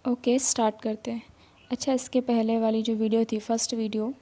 Okay, start करते हैं। अच्छा, इसके पहले वाली जो वीडियो थी, फर्स्ट वीडियो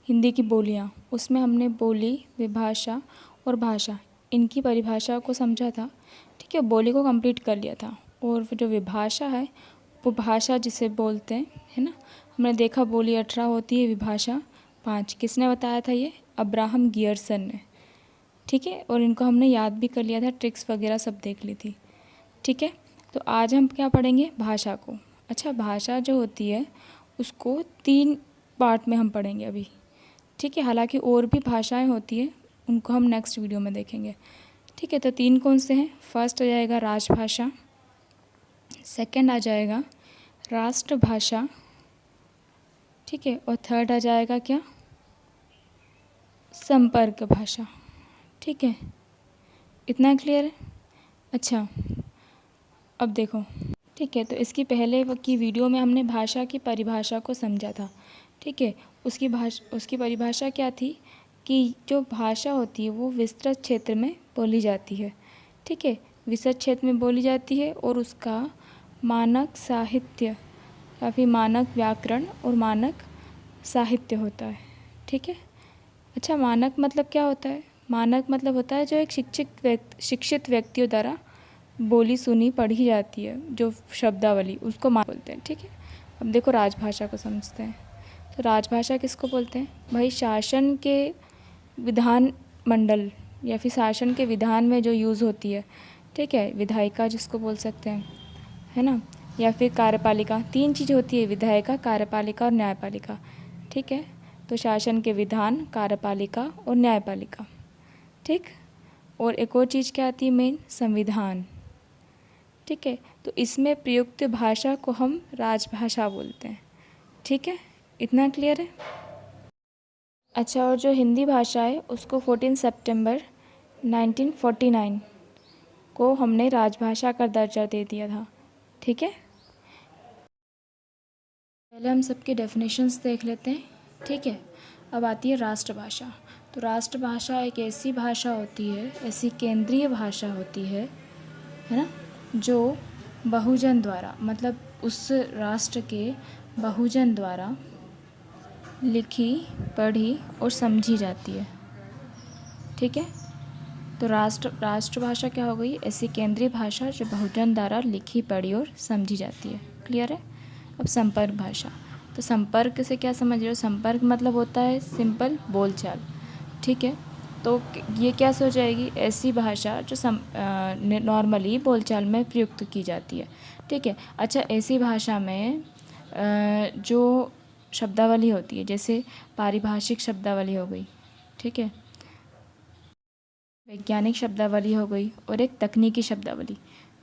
हिंदी की बोलियाँ, उसमें हमने बोली, विभाषा और भाषा, इनकी परिभाषा को समझा था। ठीक है, बोली को कंप्लीट कर लिया था। और जो विभाषा है वो भाषा जिसे बोलते हैं, है ना। हमने देखा बोली 18 होती है, विभाषा 5। किसने बताया था ये? अब्राहम गियर्सन ने। ठीक है, और इनको हमने याद भी कर लिया था, ट्रिक्स वगैरह सब देख ली थी। ठीक है, तो आज हम क्या पढ़ेंगे? भाषा को। अच्छा, भाषा जो होती है उसको 3 पार्ट में हम पढ़ेंगे अभी। ठीक है, हालांकि और भी भाषाएं होती हैं, उनको हम नेक्स्ट वीडियो में देखेंगे। ठीक है, तो 3 कौन से हैं? फर्स्ट आ जाएगा राजभाषा, सेकंड आ जाएगा राष्ट्रभाषा, ठीक है, और थर्ड आ जाएगा क्या? संपर्क भाषा। ठीक है, इतना क्लियर है? अच्छा, अब देखो। ठीक है, तो इसकी पहले की वीडियो में हमने भाषा की परिभाषा को समझा था। ठीक है, उसकी परिभाषा क्या थी कि जो भाषा होती है वो विस्तृत क्षेत्र में बोली जाती है। ठीक है, विस्तृत क्षेत्र में बोली जाती है और उसका मानक साहित्य या फिर मानक व्याकरण और मानक साहित्य होता है। ठीक है, अच्छा, मानक मतलब क्या होता है? मानक मतलब होता है जो एक शिक्षित व्यक्तियों द्वारा बोली सुनी पढ़ी जाती है, जो शब्दावली, उसको मानक बोलते हैं। ठीक है, अब देखो राजभाषा को समझते हैं। तो राजभाषा किसको बोलते हैं? भाई, शासन के विधान मंडल या फिर शासन के विधान में जो यूज़ होती है। ठीक है, विधायिका जिसको बोल सकते हैं, है ना, या फिर कार्यपालिका। 3 चीज़ होती है, विधायिका, कार्यपालिका और न्यायपालिका। ठीक है, तो शासन के विधान, कार्यपालिका और न्यायपालिका। ठीक, और एक और चीज़ क्या आती है मेन? संविधान। ठीक है, तो इसमें प्रयुक्त भाषा को हम राजभाषा बोलते हैं। ठीक है, इतना क्लियर है? अच्छा, और जो हिंदी भाषा है उसको 14 सितंबर 1949 को हमने राजभाषा का दर्जा दे दिया था। ठीक है, पहले हम सबके डेफिनेशंस देख लेते हैं। ठीक है, अब आती है राष्ट्रभाषा। तो राष्ट्रभाषा एक ऐसी भाषा होती है, ऐसी केंद्रीय भाषा होती है ना, जो बहुजन द्वारा, मतलब उस राष्ट्र के बहुजन द्वारा लिखी, पढ़ी और समझी जाती है। ठीक है, तो राष्ट्रभाषा क्या हो गई? ऐसी केंद्रीय भाषा जो बहुजन द्वारा लिखी, पढ़ी और समझी जाती है। क्लियर है? अब संपर्क भाषा। तो संपर्क से क्या समझ रहे हो? संपर्क मतलब होता है सिंपल बोलचाल। ठीक है, तो ये क्या हो जाएगी? ऐसी भाषा जो नॉर्मली बोलचाल में प्रयुक्त की जाती है। ठीक है, अच्छा, ऐसी भाषा में जो शब्दावली होती है, जैसे पारिभाषिक शब्दावली हो गई, ठीक है, वैज्ञानिक शब्दावली हो गई और एक तकनीकी शब्दावली।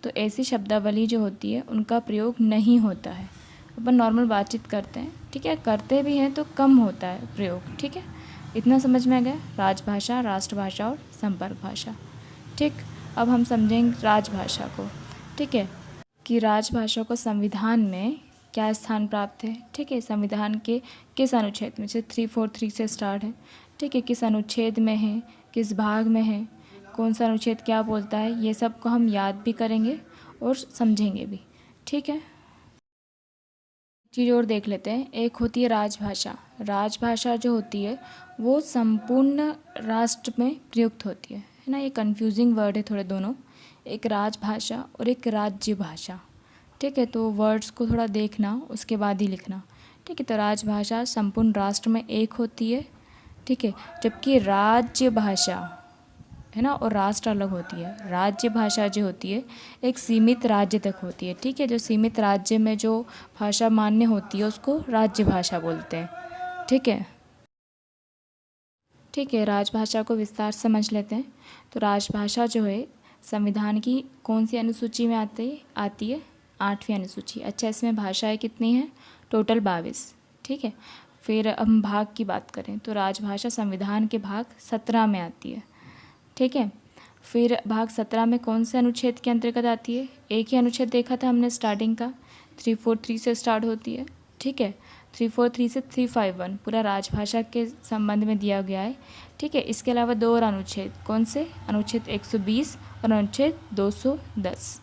तो ऐसी शब्दावली जो होती है उनका प्रयोग नहीं होता है। अपन नॉर्मल बातचीत करते हैं, ठीक है, करते भी हैं तो कम होता है प्रयोग। ठीक है, इतना समझ में आ गया? राजभाषा, राष्ट्रभाषा और संपर्क भाषा। ठीक, अब हम समझेंगे राजभाषा को। ठीक है, कि राजभाषा को संविधान में क्या स्थान प्राप्त है। ठीक है, संविधान के किस अनुच्छेद में? जैसे 343 से स्टार्ट है। ठीक है, किस अनुच्छेद में है, किस भाग में है, कौन सा अनुच्छेद क्या बोलता है, ये सब को हम याद भी करेंगे और समझेंगे भी। ठीक है, चीज़ और देख लेते हैं। एक होती है राजभाषा। राजभाषा जो होती है वो संपूर्ण राष्ट्र में प्रयुक्त होती है ना। ये कंफ्यूजिंग वर्ड है थोड़े दोनों, एक राजभाषा और एक राज्य भाषा। ठीक है, तो वर्ड्स को थोड़ा देखना, उसके बाद ही लिखना। ठीक है, तो राजभाषा संपूर्ण राष्ट्र में एक होती है। ठीक है, जबकि राज्य भाषा है ना, और राष्ट्र अलग होती है। राज्य भाषा जो होती है एक सीमित राज्य तक होती है। ठीक है, जो सीमित राज्य में जो भाषा मान्य होती है उसको राज्य भाषा बोलते हैं। ठीक है, ठीक है, राजभाषा को विस्तार से समझ लेते हैं। तो राजभाषा जो है संविधान की कौन सी अनुसूची में आती है? 8वीं अनुसूची। अच्छा, इसमें भाषाएं कितनी हैं? टोटल 22। ठीक है, फिर हम भाग की बात करें तो राजभाषा संविधान के भाग 17 में आती है। ठीक है, फिर भाग 17 में कौन से अनुच्छेद के अंतर्गत आती है? एक ही अनुच्छेद देखा था हमने स्टार्टिंग का, 343 से स्टार्ट होती है। ठीक है, 343 से 351 पूरा राजभाषा के संबंध में दिया गया है। ठीक है, इसके अलावा 2 और अनुच्छेद, कौन से? अनुच्छेद 120 और अनुच्छेद 210।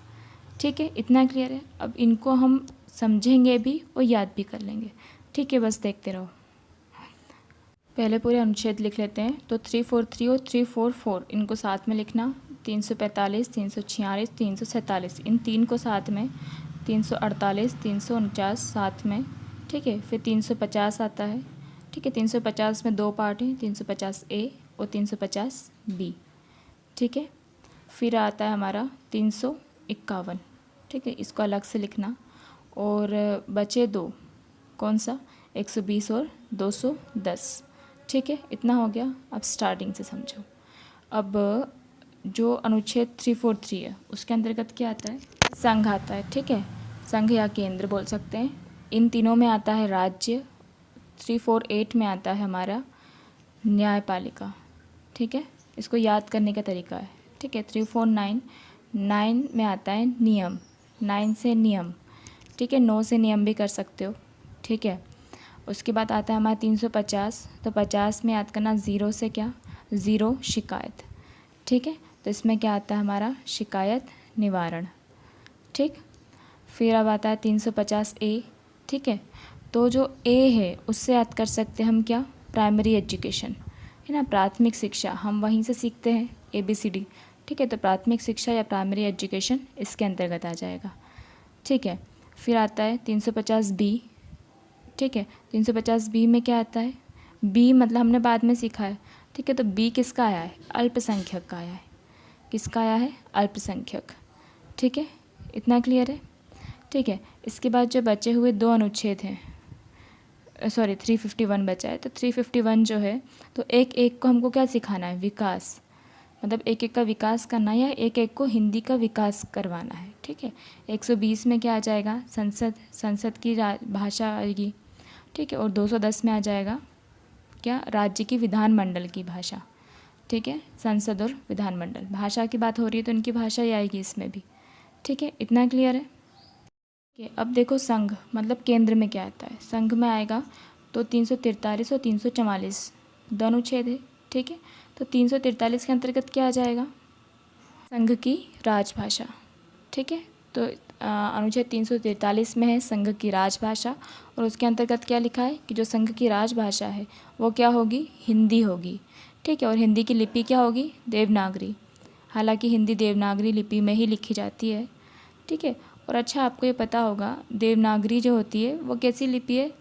ठीक है, इतना क्लियर है? अब इनको हम समझेंगे भी और याद भी कर लेंगे। ठीक है, बस देखते रहो। पहले पूरे अनुच्छेद लिख लेते हैं। तो 343 और 344 इनको साथ में लिखना। 345, 346, 347 इन तीन को साथ में। 348, 349 साथ में। ठीक है, फिर 350 आता है। ठीक है, 350 में दो पार्ट हैं, 350 ए और 350 बी। ठीक है, फिर आता है हमारा 351। ठीक है, इसको अलग से लिखना। और बचे दो, कौन सा, 120 और 210। ठीक है, इतना हो गया। अब स्टार्टिंग से समझो। अब जो अनुच्छेद 343 है उसके अंतर्गत क्या आता है, संघ आता है। ठीक है, संघ या केंद्र बोल सकते हैं। इन तीनों में आता है राज्य। 348 में आता है हमारा न्यायपालिका। ठीक है, इसको याद करने का तरीका है। ठीक है, 349 9 में आता है नियम, 9 से नियम। ठीक है, 9 से नियम भी कर सकते हो। ठीक है, उसके बाद आता है हमारा 350। तो 50 में याद करना, ज़ीरो से क्या, ज़ीरो शिकायत। ठीक है, तो इसमें क्या आता है हमारा, शिकायत निवारण। ठीक, फिर अब आता है 350 ए। ठीक है, तो जो ए है उससे याद कर सकते हैं हम क्या, प्राइमरी एजुकेशन है ना, प्राथमिक शिक्षा। हम वहीं से सीखते हैं ABCD। ठीक है, तो प्राथमिक शिक्षा या प्राइमरी एजुकेशन इसके अंतर्गत आ जाएगा। ठीक है, फिर आता है 350 बी। ठीक है, 350 बी में क्या आता है, बी मतलब हमने बाद में सीखा है। ठीक है, तो बी किसका आया है, अल्पसंख्यक का आया है। किसका आया है, अल्पसंख्यक। ठीक है, इतना क्लियर है। ठीक है, इसके बाद जो बचे हुए दो अनुच्छेद हैं, सॉरी 351 बचा है। तो 351 जो है, तो एक एक को हमको क्या सिखाना है, विकास, मतलब एक एक का विकास करना है या एक एक को हिंदी का विकास करवाना है। ठीक है, 120 में क्या आ जाएगा, संसद, संसद की भाषा आएगी। ठीक है, और 210 में आ जाएगा क्या, राज्य की विधानमंडल की भाषा। ठीक है, संसद और विधानमंडल भाषा की बात हो रही है तो उनकी भाषा ही आएगी इसमें भी। ठीक है, इतना क्लियर है। अब देखो संघ मतलब केंद्र में क्या आता है। संघ में आएगा तो 343 और 344 दो अनुच्छेद है। ठीक है, तो 343 के अंतर्गत क्या आ जाएगा, संघ की राजभाषा। ठीक है, तो अनुच्छेद 343 में है संघ की राजभाषा, और उसके अंतर्गत क्या लिखा है कि जो संघ की राजभाषा है वो क्या होगी, हिंदी होगी। ठीक है, और हिंदी की लिपि क्या होगी, देवनागरी। हालांकि हिंदी देवनागरी लिपि में ही लिखी जाती है। ठीक है, और अच्छा आपको ये पता होगा देवनागरी जो होती है वो कैसी लिपि है,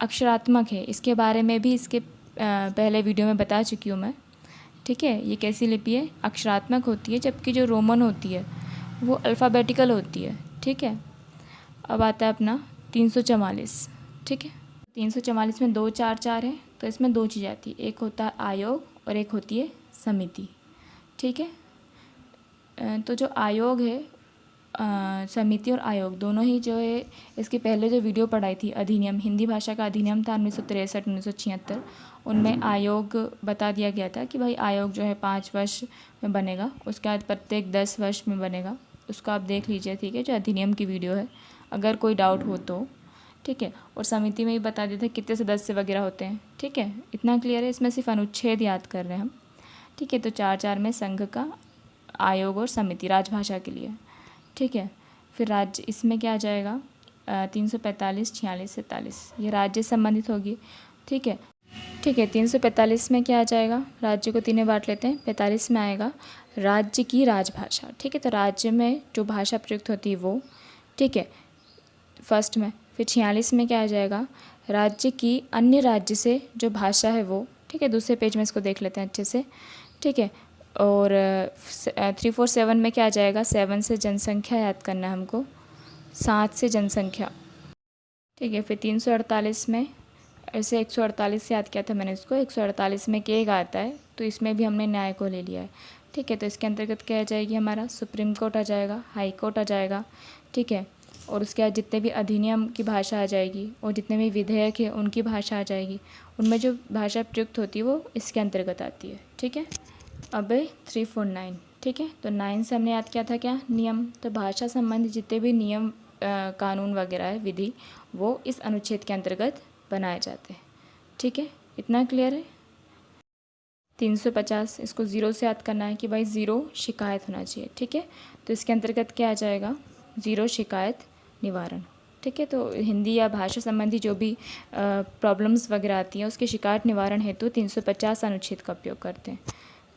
अक्षरात्मक है। इसके बारे में भी इसके पहले वीडियो में बता चुकी हूँ मैं। ठीक है, ये कैसी लिपि है, अक्षरात्मक होती है, जबकि जो रोमन होती है वो अल्फ़ाबेटिकल होती है। ठीक है, अब आता है अपना 344। ठीक है, 344 में 2 4 4 है, तो इसमें दो चीज़ें आती है, एक होता है आयोग और एक होती है समिति। ठीक है, तो जो आयोग है, समिति और आयोग दोनों ही जो है, इसकी पहले जो वीडियो पढ़ाई थी, अधिनियम, हिंदी भाषा का अधिनियम था 1963 1976, उनमें आयोग बता दिया गया था कि भाई आयोग जो है 5 वर्ष में बनेगा, उसके बाद प्रत्येक 10 वर्ष में बनेगा। उसको आप देख लीजिए। ठीक है, जो अधिनियम की वीडियो है, अगर कोई डाउट हो तो। ठीक है, और समिति में ही बता देते कितने सदस्य वगैरह होते हैं। ठीक है, इतना क्लियर है। इसमें सिर्फ अनुच्छेद याद कर रहे हैं हम। ठीक है, तो 4 4 में संघ का, आयोग और समिति राजभाषा के लिए। ठीक है, फिर राज्य, इसमें क्या आ जाएगा, 345 46 47 ये राज्य संबंधित होगी। ठीक है, ठीक है, 345 में क्या आ जाएगा, राज्य को तीन में बांट लेते हैं। 45 में आएगा राज्य की राजभाषा। ठीक है, तो राज्य में जो भाषा प्रयुक्त होती है वो। ठीक है, फर्स्ट में। फिर 46 में क्या आ जाएगा, राज्य की अन्य राज्य से जो भाषा है वो। ठीक है, दूसरे पेज में इसको देख लेते हैं अच्छे से। ठीक है, और 347 में क्या आ जाएगा, 7 से जनसंख्या याद करना है हमको, 7 से जनसंख्या। ठीक है, फिर 348 में, ऐसे 148 से याद किया था मैंने इसको, 148 में केग आता है, तो इसमें भी हमने न्याय को ले लिया है। ठीक है, तो इसके अंतर्गत क्या आ जाएगी, हमारा सुप्रीम कोर्ट आ जाएगा, हाई कोर्ट आ जाएगा। ठीक है, और उसके बाद जितने भी अधिनियम की भाषा आ जाएगी और जितने भी विधेयक है उनकी भाषा आ जाएगी। उनमें जो भाषा प्रयुक्त होती है वो इसके अंतर्गत आती है। ठीक है, अब 349। ठीक है, तो 9 से हमने याद किया था क्या, नियम। तो भाषा संबंधी जितने भी नियम, कानून वगैरह है, विधि, वो इस अनुच्छेद के अंतर्गत बनाए जाते हैं। ठीक है, इतना क्लियर है। 350 इसको ज़ीरो से याद करना है कि भाई ज़ीरो शिकायत होना चाहिए। ठीक है, तो इसके अंतर्गत क्या आ जाएगा, ज़ीरो शिकायत निवारण। ठीक है। तो हिंदी या भाषा संबंधी जो भी प्रॉब्लम्स वगैरह आती हैं उसके शिकायत निवारण हेतु 350 अनुच्छेद का उपयोग करते हैं।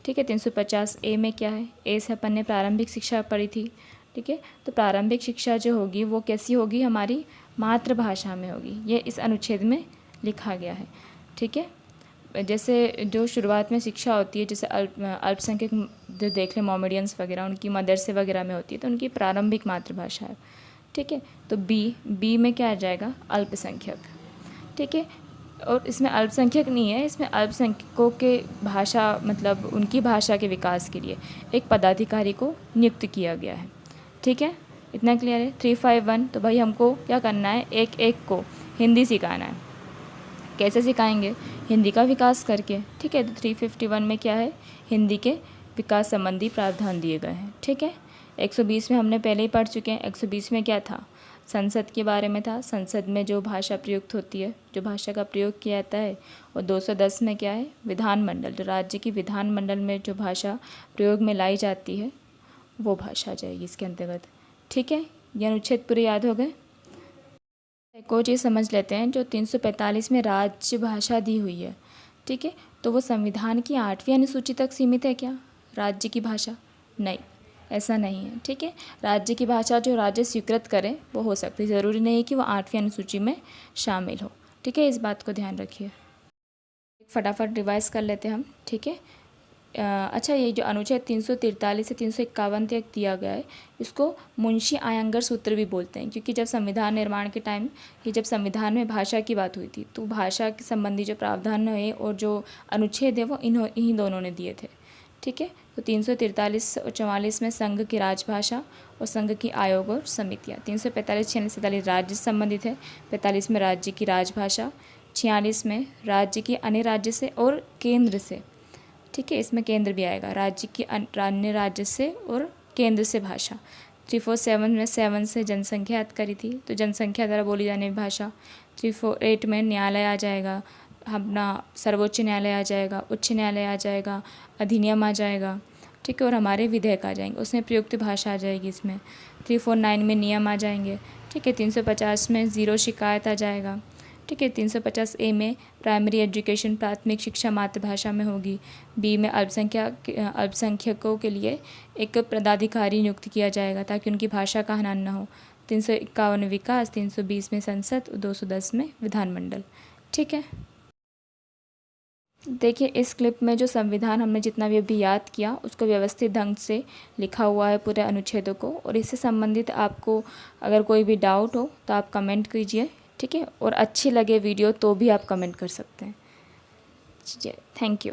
ठीक है। 350 ए में क्या है, ए से अपन ने प्रारंभिक शिक्षा पढ़ी थी। ठीक है। तो प्रारंभिक शिक्षा जो होगी वो कैसी होगी, हमारी मातृभाषा में होगी, ये इस अनुच्छेद में लिखा गया है। ठीक है। जैसे जो शुरुआत में शिक्षा होती है, जैसे अल्पसंख्यक जो देख लें मोमेडियंस वगैरह, उनकी मदरसे वगैरह में होती है, तो उनकी प्रारंभिक मातृभाषा है। ठीक है। तो बी में क्या आ जाएगा, अल्पसंख्यक। ठीक है। और इसमें अल्पसंख्यक नहीं है, इसमें अल्पसंख्यकों के भाषा मतलब उनकी भाषा के विकास के लिए एक पदाधिकारी को नियुक्त किया गया है। ठीक है। इतना क्लियर है। 351 तो भाई हमको क्या करना है, एक एक को हिंदी सिखाना है। कैसे सिखाएंगे, हिंदी का विकास करके। ठीक है। तो 351 में क्या है, हिंदी के विकास संबंधी प्रावधान दिए गए हैं। ठीक है। 120 में हमने पहले ही पढ़ चुके हैं। 120 में क्या था, संसद के बारे में था, संसद में जो भाषा प्रयुक्त होती है, जो भाषा का प्रयोग किया जाता है। और 210 में क्या है, विधानमंडल, जो राज्य की विधानमंडल में जो भाषा प्रयोग में लाई जाती है वो भाषा आ जाएगी इसके अंतर्गत। ठीक है। ये अनुच्छेद पूरे याद हो गए। एक और चीज़ समझ लेते हैं, जो 345 में राज्य भाषा दी हुई है। ठीक है। तो वो संविधान की 8वीं अनुसूची तक सीमित है क्या, राज्य की भाषा? नहीं, ऐसा नहीं है। ठीक है। राज्य की भाषा जो राज्य स्वीकृत करें वो हो सकती है, ज़रूरी नहीं कि वो 8वीं अनुसूची में शामिल हो। ठीक है। इस बात को ध्यान रखिए। फटाफट रिवाइज कर लेते हैं हम। ठीक है। अच्छा, ये जो अनुच्छेद 343 से 351 तक दिया गया है, इसको मुंशी आयंगर सूत्र भी बोलते हैं, क्योंकि जब संविधान निर्माण के टाइम, कि जब संविधान में भाषा की बात हुई थी, तो भाषा के संबंधी जो प्रावधान है और जो अनुच्छेद है वो इन्हीं दोनों ने दिए थे। ठीक है। तो 343 और 44 में संघ की राजभाषा और संघ की आयोग और समितियाँ। 345, 46, 47 राज्य से संबंधित है। 45 में राज्य की राजभाषा। 46 में राज्य की अन्य राज्य से और केंद्र से। ठीक है। इसमें केंद्र भी आएगा, राज्य की अन्य राज्य से और केंद्र से भाषा। 347 में 7 से जनसंख्या याद करी थी, तो जनसंख्या द्वारा बोली जाने वाली भाषा। 348 में न्यायालय आ जाएगा, अपना सर्वोच्च न्यायालय आ जाएगा, उच्च न्यायालय आ जाएगा, अधिनियम आ जाएगा। ठीक है। और हमारे विधेयक आ जाएंगे, उसमें प्रयुक्त भाषा आ जाएगी इसमें। 349 में नियम आ जाएंगे। ठीक है। 350 में ज़ीरो शिकायत आ जाएगा। ठीक है। 350 ए में प्राइमरी एजुकेशन, प्राथमिक शिक्षा मातृभाषा में होगी। बी में अल्पसंख्यकों के लिए एक पदाधिकारी नियुक्त किया जाएगा ताकि उनकी भाषा का हनन न हो। 351 विकास, 320 में संसद, 210 में विधानमंडल। ठीक है। देखिए, इस क्लिप में जो संविधान हमने जितना भी अभी याद किया उसको व्यवस्थित ढंग से लिखा हुआ है पूरे अनुच्छेदों को, और इससे संबंधित आपको अगर कोई भी डाउट हो तो आप कमेंट कीजिए। ठीक है। और अच्छी लगे वीडियो तो भी आप कमेंट कर सकते हैं। Thank you.